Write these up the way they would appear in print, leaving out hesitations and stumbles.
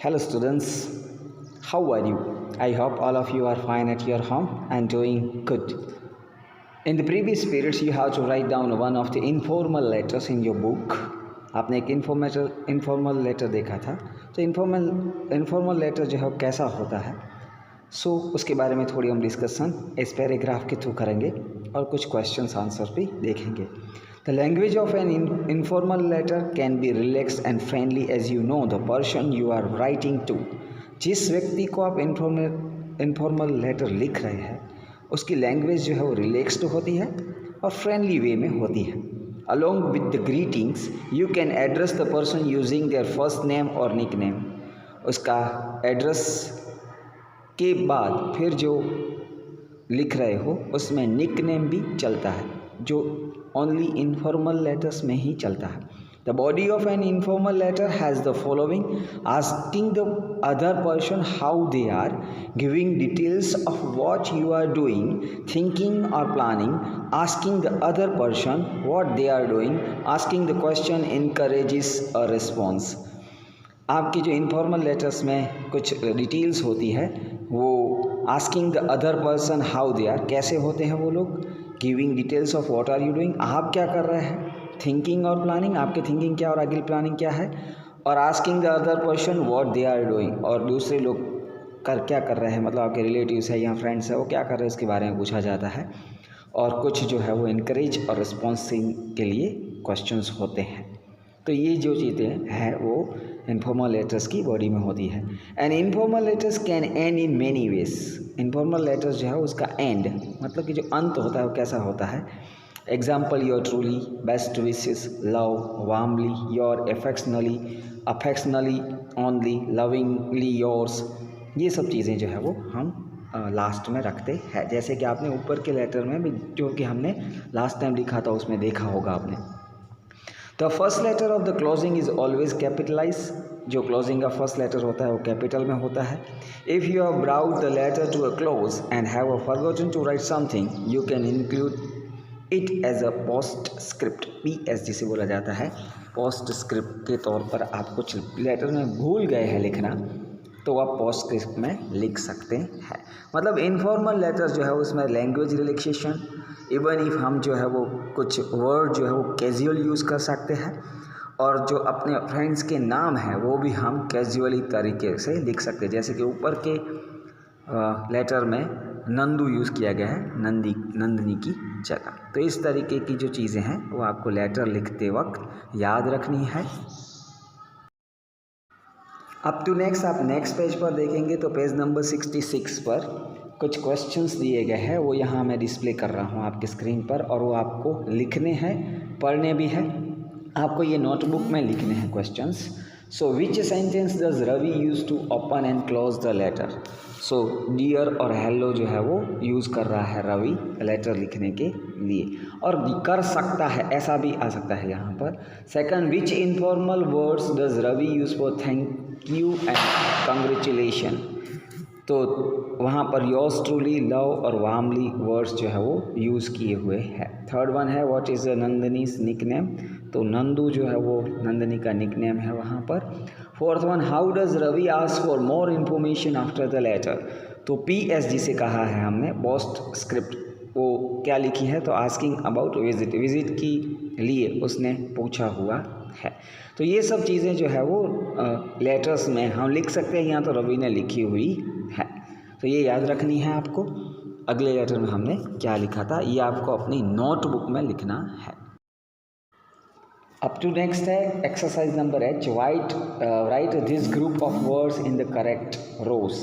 Hello students, how are you? I hope all of you are fine at your home and doing good. In the previous periods you have to write down one of the informal letters in your book. आपने एक informal letter देखा था, तो informal letter जो है कैसा होता है, उसके बारे में थोड़ी हम डिस्कशन इस पैराग्राफ के थ्रू करेंगे और कुछ क्वेश्चंस आंसर भी देखेंगे. The language of an informal letter can be relaxed and friendly as you know the person you are writing to. जिस व्यक्ति को आप informal letter लिख रहे हैं उसकी लैंग्वेज जो है वो रिलैक्स्ड होती है और फ्रेंडली वे में होती है. Along with the greetings, you can address the person using their first name or nickname. उसका एड्रेस के बाद फिर जो लिख रहे हो उसमें निकनेम भी चलता है जो ओनली इनफॉर्मल लेटर्स में ही चलता है. The body of an informal letter has the following: asking the other person how they are, giving details of what you are doing, thinking और planning, asking the other person what they are doing, asking the question encourages a response. आपकी जो informal letters में कुछ details होती है वो asking the other person how they are, कैसे होते हैं वो लोग, giving details of what are you doing, आप क्या कर रहे हैं, थिंकिंग और प्लानिंग, आपके थिंकिंग क्या और आगे प्लानिंग क्या है, और asking the other person what they are doing, और दूसरे लोग क्या कर रहे हैं, मतलब आपके रिलेटिव्स है या फ्रेंड्स है वो क्या कर रहे हैं इसके बारे में पूछा जाता है. और कुछ जो है वो इनकरेज और रिस्पॉन्सिंग के लिए क्वेश्चंस होते हैं. तो ये जो चीज़ें हैं वो इनफॉर्मल लेटर्स की बॉडी में होती है. And informal letters can and in many ways. Informal letters जो है उसका एंड मतलब कि जो अंत होता है वो कैसा होता है. Example: your truly, best wishes, love, warmly, your, affectionately, only, lovingly yours. ये सब चीज़ें जो है वो हम लास्ट में रखते हैं. जैसे कि आपने ऊपर के लेटर में भी जो कि हमने लास्ट टाइम लिखा था उसमें देखा होगा आपने. The first letter of the closing is always capitalize. जो क्लोजिंग का फर्स्ट लेटर होता है वो कैपिटल में होता है. If you have brought the letter to a close and have forgotten to write something you can include it as a postscript. PS जिसे बोला जाता है पोस्ट स्क्रिप्ट के तौर पर. आप कुछ लेटर में भूल गए हैं लिखना तो आप पोस्ट स्क्रिप्ट में लिख सकते हैं. मतलब इनफॉर्मल लेटर जो है उसमें लैंग्वेज रिलैक्सेशन, इवन इफ हम जो है वो कुछ वर्ड जो है वो कैजुअल यूज़ कर सकते हैं और जो अपने फ्रेंड्स के नाम हैं वो भी हम कैजुअली तरीके से लिख सकते हैं. जैसे कि ऊपर के लेटर में नंदू यूज़ किया गया है नंदिनी की जगह. तो इस तरीके की जो चीज़ें हैं वो आपको लेटर लिखते वक्त याद रखनी है. अप टू नेक्स्ट आप नेक्स्ट पेज पर देखेंगे तो पेज नंबर 66 पर कुछ क्वेश्चंस दिए गए हैं वो यहाँ मैं डिस्प्ले कर रहा हूँ आपकी स्क्रीन पर और वो आपको लिखने हैं, पढ़ने भी है. आपको ये नोटबुक में लिखने हैं questions. So which sentence does Ravi use to open and close the letter. So dear और हेलो जो है वो यूज़ कर रहा है रवि लेटर लिखने के लिए, और कर सकता है ऐसा भी आ सकता है यहाँ पर. Second, which informal words does Ravi use for thank you and congratulation. तो वहाँ पर योर्स ट्रूली, लव और वार्मली वर्ड्स जो है वो यूज़ किए हुए हैं. थर्ड वन है व्हाट इज़ नंदिनीज निकनेम. तो नंदू जो है वो नंदिनी का निकनेम है वहाँ पर. Fourth one, how does Ravi ask for more information after the letter. तो PS जिसे कहा है हमने पोस्ट स्क्रिप्ट वो क्या लिखी है, तो आस्किंग अबाउट विजिट की लिए उसने पूछा हुआ है. तो ये सब चीज़ें जो है वो लेटर्स में हम लिख सकते हैं. यहाँ तो रवि ने लिखी हुई है तो ये याद रखनी है आपको. अगले लेटर में हमने क्या लिखा था ये आपको अपनी नोटबुक में लिखना है. अप टू नेक्स्ट है exercise number H. Write this group of words in the correct rows.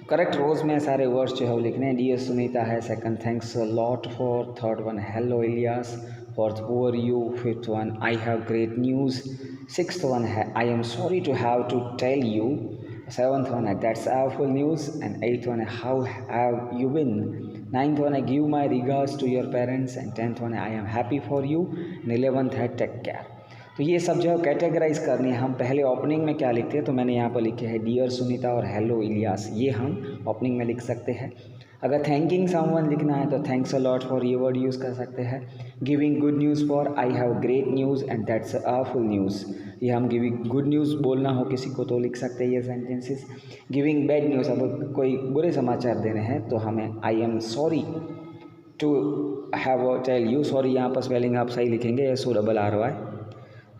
Correct rows में सारे वर्ड्स जो है वो लिखने हैं. डियर सुनीता है. Second, thanks a lot for. Third one, hello Ilyas. Fourth, who are you. Fifth one, I have great news. Sixth one है I am sorry to have to tell you. Seventh one है that's awful news. And eighth one है how have you been. Ninth one है give my regards to your parents. And tenth one है I am happy for you. And 11th है take care. तो ये सब जो है कैटेगराइज करनी है. हम पहले ओपनिंग में क्या लिखते हैं तो मैंने यहाँ पर लिखे है डियर सुनीता और हेलो इलियास, ये हम ओपनिंग में लिख सकते हैं. अगर थैंकिंग समवन लिखना है तो थैंक्स अ लॉट फॉर ये वर्ड यूज़ कर सकते हैं। Giving good news for I have great news and that's a full news, ये हम गिविंग गुड न्यूज़ बोलना हो किसी को तो लिख सकते हैं ये सेंटेंसेस। गिविंग बैड न्यूज़, अब कोई बुरे समाचार देने हैं तो हमें I am sorry to have tell you, sorry यहाँ पर स्पेलिंग आप सही लिखेंगे SORRY।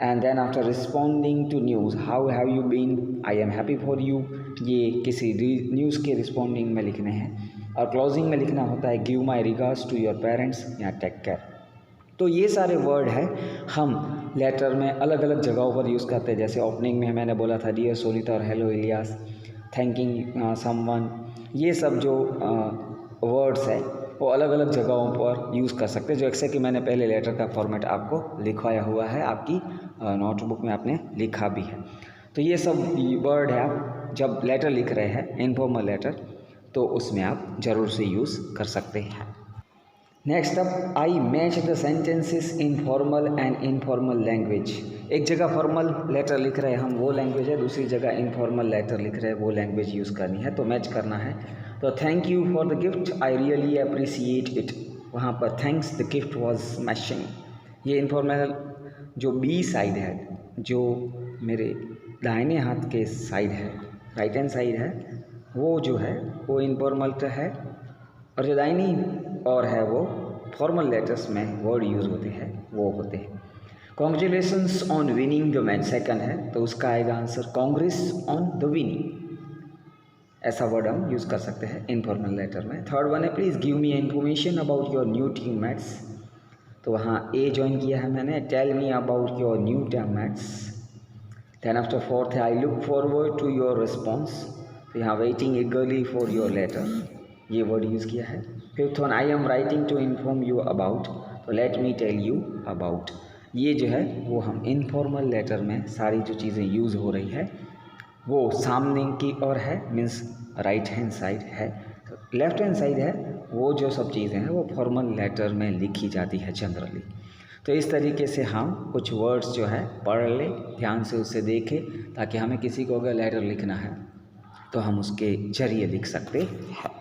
And then after responding to news how have you been, I am happy for you, ये किसी न्यूज़ के रिस्पॉन्डिंग में लिखने हैं। और क्लोजिंग में लिखना होता है give my regards to your parents या टेक केयर। तो ये सारे वर्ड हैं हम लेटर में अलग अलग जगहों पर यूज़ करते हैं। जैसे ओपनिंग में मैंने बोला था डियर सोलिता और हेलो इलियास, थैंकिंग समवन, ये सब जो वर्ड्स है वो अलग अलग जगहों पर यूज़ कर सकते हैं, जो जैसे कि मैंने पहले लेटर का फॉर्मेट आपको लिखवाया हुआ है, आपकी नोटबुक में आपने लिखा भी है। तो ये सब वर्ड है, आप जब लेटर लिख रहे हैं इनफॉर्मल लेटर तो उसमें आप ज़रूर से यूज़ कर सकते हैं। Next up, I match the sentences in formal and informal language. एक जगह फॉर्मल लेटर लिख रहे हैं हम, वो लैंग्वेज है, दूसरी जगह इनफॉर्मल लेटर लिख रहे हैं, वो लैंग्वेज यूज़ करनी है, तो मैच करना है। तो thank you for the gift, I really appreciate it, वहाँ पर thanks the gift was matching. ये इनफॉर्मल जो बी साइड है, जो मेरे दाहिने हाथ के साइड है, राइट हैंड साइड है, वो जो है वो इनफॉर्मल है, और जो दाहिनी और है वो फॉर्मल लेटर्स में वर्ड यूज़ होते हैं, वो होते हैं। Congratulations on winning the match, second है तो उसका आएगा answer congrats on the winning, ऐसा वर्ड हम यूज़ कर सकते हैं इनफॉर्मल लेटर में। थर्ड वन है please give me information about your new teammates, तो वहाँ ए ज्वाइन किया है मैंने, tell me about your new teammates. Then after fourth है I look forward to your response, तो यहाँ waiting eagerly for your letter, ये वर्ड यूज़ किया है। Fifth one I am writing to inform you about, तो let me tell you about, ये जो है वो हम इनफॉर्मल लेटर में सारी जो चीज़ें यूज़ हो रही है वो सामने की ओर है, मीन्स राइट हैंड साइड है। तो लेफ्ट हैंड साइड है वो जो सब चीज़ें हैं वो फॉर्मल लेटर में लिखी जाती है जनरली। तो इस तरीके से हम कुछ वर्ड्स जो है पढ़ लें, ध्यान से उसे देखें, ताकि हमें किसी को अगर लेटर लिखना है तो हम उसके जरिए लिख सकते हैं।